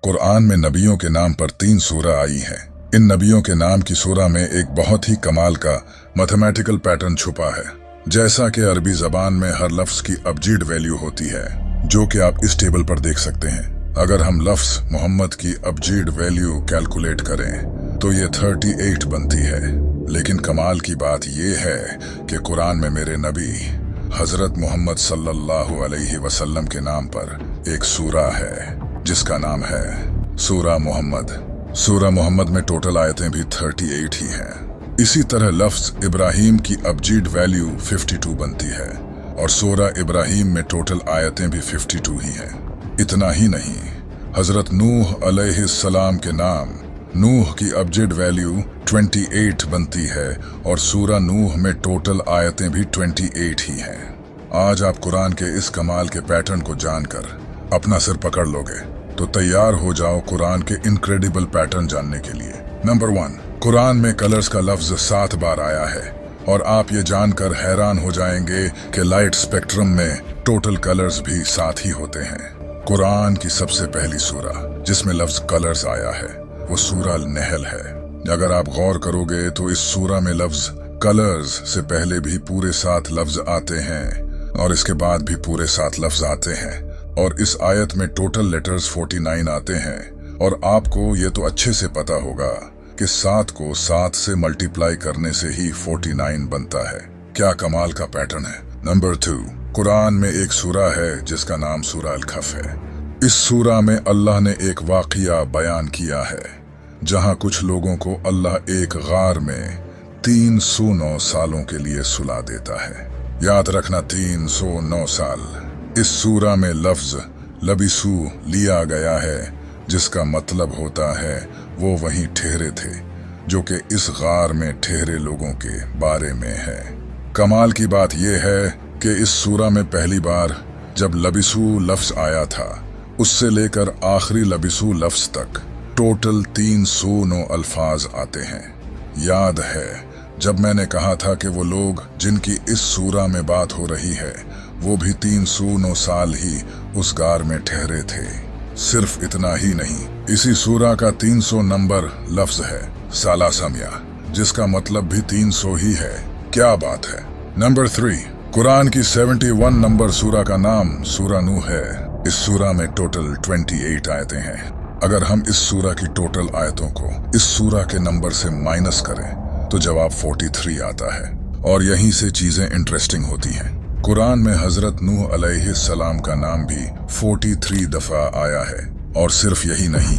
कुरान में नबियों के नाम पर 3 सूरा आई हैं। इन नबियों के नाम की सूरा में एक बहुत ही कमाल का मैथमेटिकल पैटर्न छुपा है। जैसा कि अरबी जबान में हर लफ्ज की अबजीड वैल्यू होती है, जो कि आप इस टेबल पर देख सकते हैं। अगर हम लफ्ज मोहम्मद की अबजीड वैल्यू कैलकुलेट करें तो ये 38 बनती है। लेकिन कमाल की बात ये है कि कुरान में मेरे नबी हजरत मोहम्मद सल्लल्लाहु अलैहि वसल्लम के नाम पर एक सूरा है जिसका नाम है सूरा मोहम्मद। सूरा मोहम्मद में टोटल आयतें भी 38 ही हैं। इसी तरह लफ्ज इब्राहिम की अबजीड वैल्यू 52 बनती है और सूरा इब्राहिम में टोटल आयतें भी 52 ही हैं। इतना ही नहीं, हजरत नूह अलैहिस्सलाम के नाम नूह की अबजीड वैल्यू 28 बनती है और सूरा नूह में टोटल आयतें भी 28 ही हैं। आज आप कुरान के इस कमाल के पैटर्न को जानकर अपना सिर पकड़ लोगे तो तैयार हो जाओ कुरान के इनक्रेडिबल पैटर्न जानने के लिए। नंबर 1, कुरान में कलर्स का लफ्ज 7 बार आया है और आप ये जानकर हैरान हो जाएंगे कि लाइट स्पेक्ट्रम में टोटल कलर्स भी 7 ही होते हैं। कुरान की सबसे पहली सूरा जिसमें लफ्ज कलर्स आया है वो सूरा नहल है। अगर आप गौर करोगे तो इस सूरा में लफ्ज कलर्स से पहले भी पूरे 7 लफ्ज आते हैं और इसके बाद भी पूरे 7 लफ्ज आते हैं और इस आयत में टोटल लेटर्स 49 आते हैं। और आपको ये तो अच्छे से पता होगा कि 7 को 7 से मल्टीप्लाई करने से ही 49 बनता है। क्या कमाल का पैटर्न है। नंबर 2, कुरान में एक सूरा है जिसका नाम सूरा अल-कहफ है। इस सूरा में अल्लाह ने एक वाक़िया बयान किया है जहां कुछ लोगों को अल्लाह एक गार में 309 सालों के लिए सुला देता है। याद रखना, 309 साल। इस सूरा में लफ्ज लबिसू लिया गया है जिसका मतलब होता है वो वहीं ठहरे थे, जो कि इस गार में ठहरे लोगों के बारे में है। कमाल की बात यह है कि इस सूरा में पहली बार जब लबिसू लफ्ज आया था उससे लेकर आखिरी लबिसू लफ्ज तक टोटल 309 अल्फाज आते हैं। याद है जब मैंने कहा था कि वो लोग जिनकी इस सूरा में बात हो रही है वो भी 309 साल ही उस गार में ठहरे थे। सिर्फ इतना ही नहीं, इसी सूरा का 300 नंबर लफ्ज है सालासमिया, जिसका मतलब भी 300 ही है। क्या बात है। नंबर 3, कुरान की 71 नंबर सूरा का नाम सूरा नूह है। इस सूरा में टोटल 28 आयतें हैं। अगर हम इस सूरा की टोटल आयतों को इस सूरा के नंबर से माइनस करें तो जवाब 43 आता है। और यहीं से चीजें इंटरेस्टिंग होती हैं। कुरान में हजरत नूह अलैहिस्सलाम का नाम भी 43 दफा आया है। और सिर्फ यही नहीं,